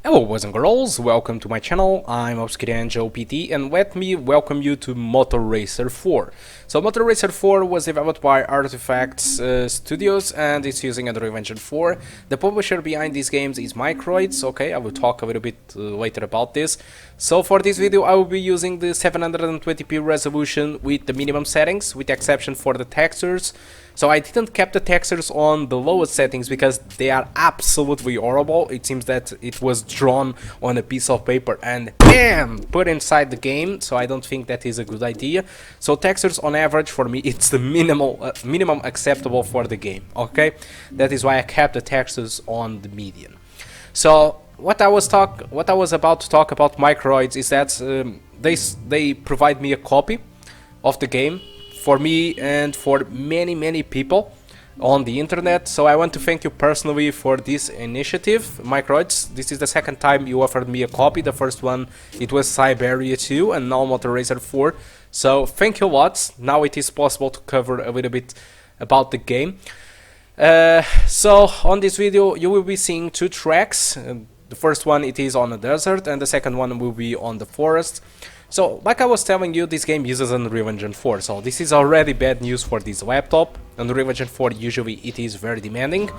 Hello boys and girls, welcome to my channel. I'm Angel PT and let me welcome you to Moto Racer 4. So Moto Racer 4 was developed by Artifacts Studios and it's using Unreal Engine 4. The publisher behind these games is Microids. Okay, I will talk a little bit later about this. So for this video I will be using the 720p resolution with the minimum settings, with the exception for the textures. So I didn't keep the textures on the lowest settings because they are absolutely horrible. It seems that it was drawn on a piece of paper and BAM! Put inside the game, so I don't think that is a good idea. So textures on average for me it's the minimum acceptable for the game, okay? That is why I kept the textures on the median. So what I was about to talk about Microids is that they provide me a copy of the game for me and for many people on the internet, so I want to thank you personally for this initiative, Microids. This is the second time you offered me a copy. The first one it was Siberia 2 and now Moto Racer 4, so thank you a lot. Now it is possible to cover a little bit about the game. So on this video you will be seeing two tracks. The first one it is on a desert and the second one will be on the forest. So, like I was telling you, this game uses Unreal Engine 4, so this is already bad news for this laptop. Unreal Engine 4 usually it is very demanding,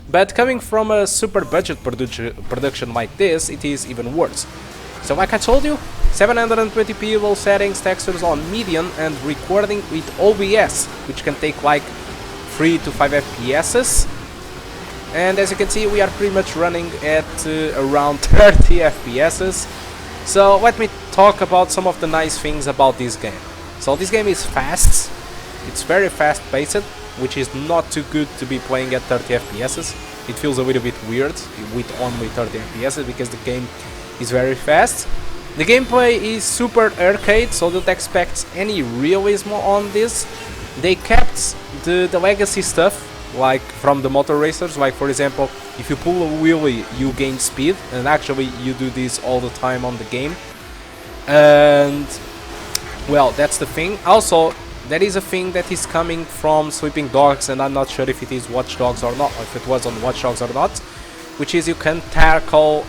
but coming from a super budget production like this, it is even worse. So like I told you, 720p low settings, textures on medium, and recording with OBS, which can take like 3 to 5 FPS. And as you can see, we are pretty much running at around 30 FPS. So let me talk about some of the nice things about this game. So this game is fast, it's very fast paced, which is not too good to be playing at 30 FPS. It feels a little bit weird with only 30 FPS because the game is very fast. The gameplay is super arcade, so don't expect any realism on this. They kept the legacy stuff, like from the Moto Racers, like for example, if you pull a wheelie you gain speed, and actually you do this all the time on the game. And well, that's the thing. Also, there is a thing that is coming from Sleeping Dogs, and I'm not sure if it is Watch Dogs or not, if it was on Watch Dogs or not, which is you can tackle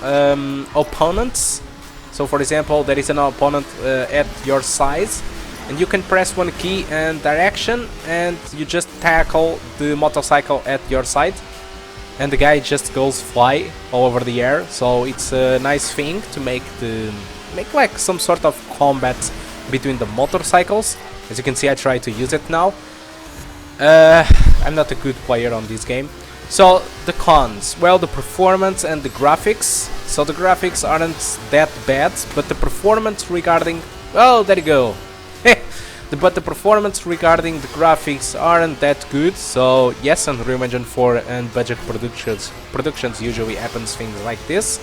opponents. So for example, there is an opponent at your size, and you can press one key and direction and you just tackle the motorcycle at your side and the guy just goes fly all over the air. So it's a nice thing to make like some sort of combat between the motorcycles. As you can see, I try to use it now. I'm not a good player on this game. So the cons, well, the performance and the graphics. So the graphics aren't that bad, but the performance regarding, oh, there you go. But the performance regarding the graphics aren't that good. So yes, Unreal Engine 4 and budget productions usually happens things like this.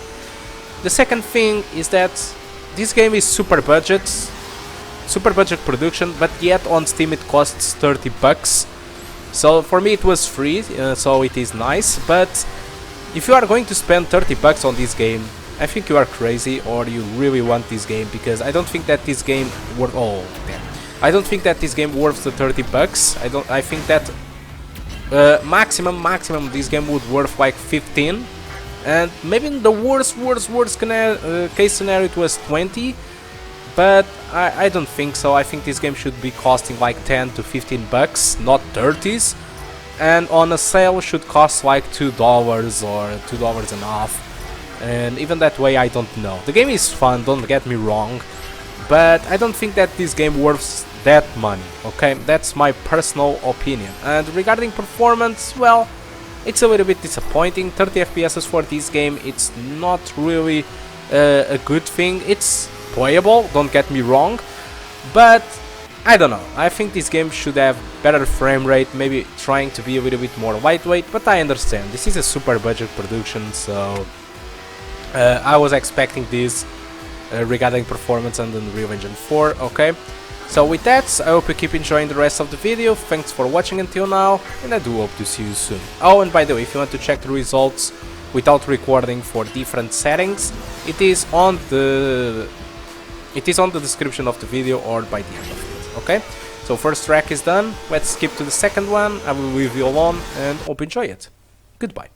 The second thing is that this game is super budget production, but yet on Steam it costs 30 bucks. So for me it was free, so it is nice. But if you are going to spend 30 bucks on this game, I think you are crazy or you really want this game, because I don't think that this game worth. Oh damn. I don't think that this game worth the 30 bucks. I think that maximum this game would worth like 15, and maybe in the worst case scenario it was 20, but I don't think so. I think this game should be costing like 10 to 15 bucks, not 30s, and on a sale should cost like $2 or $2 and a half, and even that way I don't know. The game is fun, don't get me wrong, but I don't think that this game worth that money, okay? That's my personal opinion. And regarding performance, well, it's a little bit disappointing. 30 FPS for this game, it's not really a good thing. It's playable, don't get me wrong, but I don't know. I think this game should have better frame rate, maybe trying to be a little bit more lightweight, but I understand. This is a super budget production, so I was expecting this regarding performance and Unreal Engine 4, okay? So with that, I hope you keep enjoying the rest of the video. Thanks for watching until now, and I do hope to see you soon. Oh, and by the way, if you want to check the results without recording for different settings, it is on the description of the video or by the end of it, okay? So first track is done, let's skip to the second one. I will leave you alone and hope you enjoy it. Goodbye.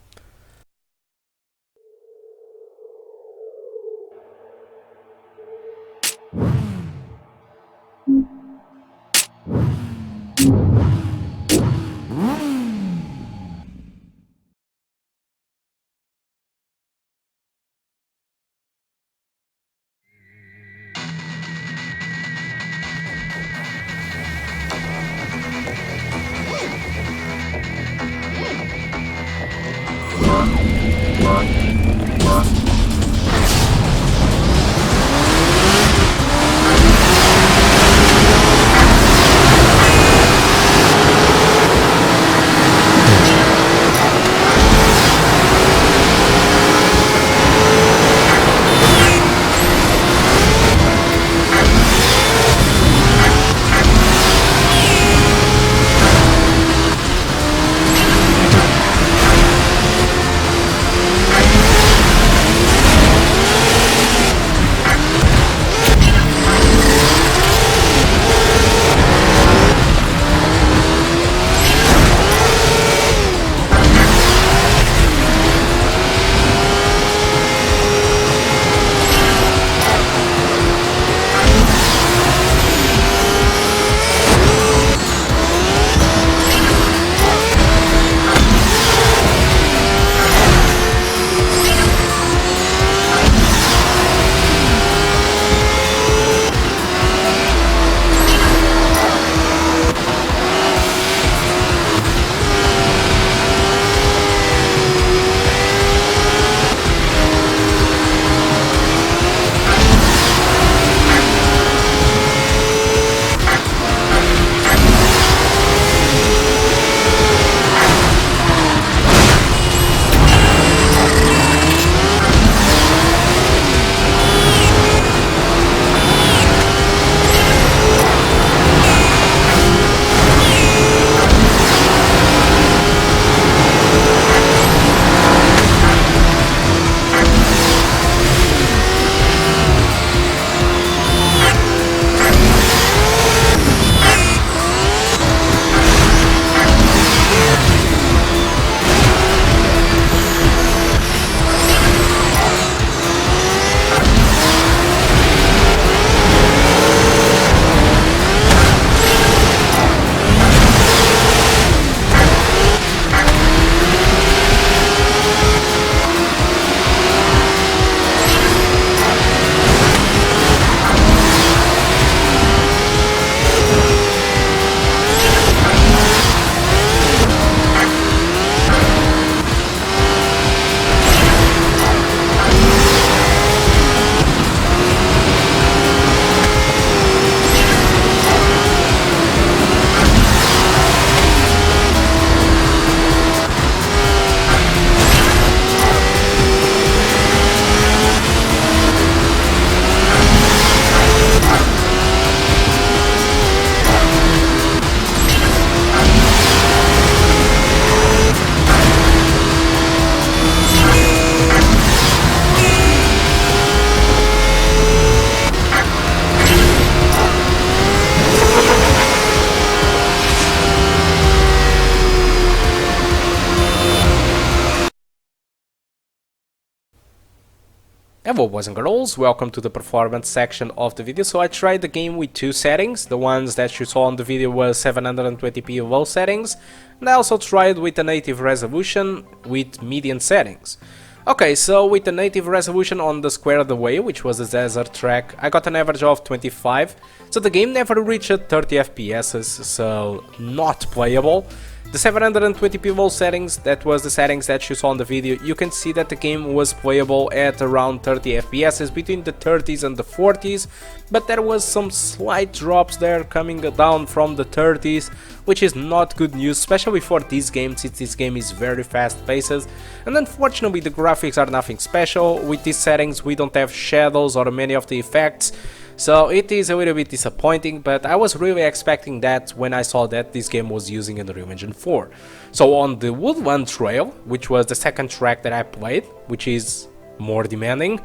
Hello boys and girls, welcome to the performance section of the video. So I tried the game with two settings. The ones that you saw on the video was 720p low settings, and I also tried with the native resolution with median settings. Okay, so with the native resolution on the square of the wave, which was the desert track, I got an average of 25, so the game never reached 30 FPS, so not playable. The 720p low settings, that was the settings that you saw on the video, you can see that the game was playable at around 30 FPS, between the 30s and the 40s, but there was some slight drops there coming down from the 30s, which is not good news, especially for this game, since this game is very fast paced, and unfortunately the graphics are nothing special. With these settings we don't have shadows or many of the effects, so it is a little bit disappointing, but I was really expecting that when I saw that this game was using Unreal Engine 4. So on the Woodland Trail, which was the second track that I played, which is more demanding,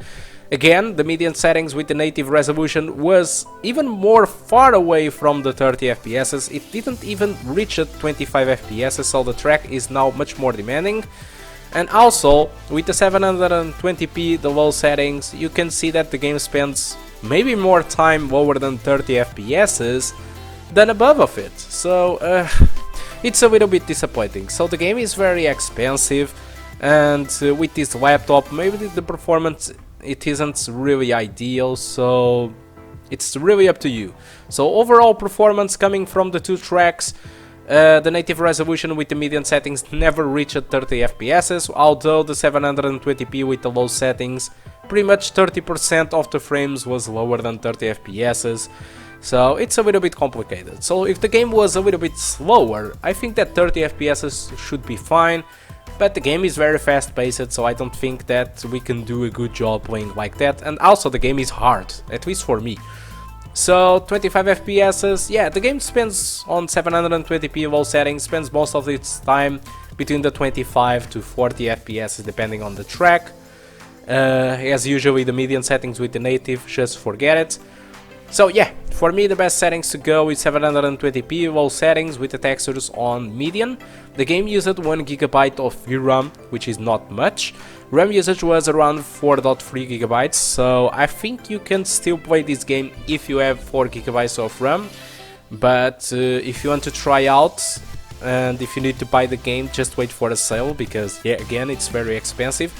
again the median settings with the native resolution was even more far away from the 30 FPS, it didn't even reach 25 FPS, so the track is now much more demanding. And also with the 720p, the low settings, you can see that the game spends maybe more time lower than 30 FPS than above of it, so it's a little bit disappointing. So the game is very expensive, and with this laptop maybe the performance it isn't really ideal, so it's really up to you. So overall performance coming from the two tracks, The native resolution with the median settings never reached 30 FPS, although the 720p with the low settings, pretty much 30% of the frames was lower than 30 FPS. So it's a little bit complicated. So if the game was a little bit slower, I think that 30 FPS should be fine, but the game is very fast paced, so I don't think that we can do a good job playing like that, and also the game is hard, at least for me. So 25 FPS, yeah, the game spends on 720p low settings, spends most of its time between the 25 to 40 FPS depending on the track. As usually the median settings with the native, just forget it. So yeah, for me the best settings to go is 720p low settings with the textures on median. The game used 1GB of VRAM, which is not much. RAM usage was around 4.3GB, so I think you can still play this game if you have 4GB of RAM. But if you want to try out and if you need to buy the game, just wait for a sale, because yeah, again, it's very expensive.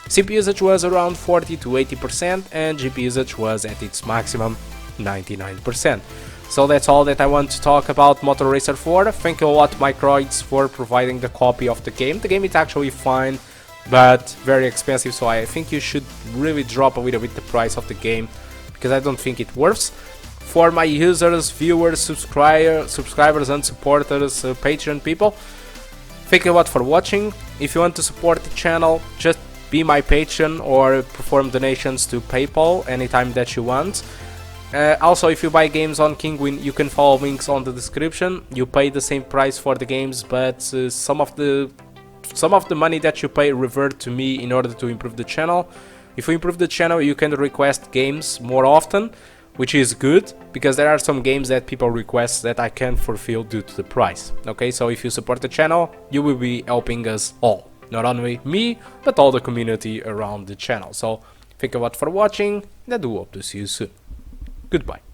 CPU usage was around 40 to 80% and GPU usage was at its maximum 99%. So that's all that I want to talk about Moto Racer 4. Thank you a lot, Microids, for providing the copy of the game. The game is actually fine, but very expensive, so I think you should really drop a little bit the price of the game, because I don't think it works. For my users, viewers, subscribers and supporters, Patreon people, thank you a lot for watching. If you want to support the channel, just be my patron or perform donations to PayPal anytime that you want. Also, if you buy games on Kinguin, you can follow links on the description. You pay the same price for the games, but some of the money that you pay revert to me in order to improve the channel. If you improve the channel, you can request games more often, which is good, because there are some games that people request that I can't fulfill due to the price. Okay, so if you support the channel, you will be helping us all. Not only me, but all the community around the channel. So, thank you a lot for watching, and I do hope to see you soon. Goodbye.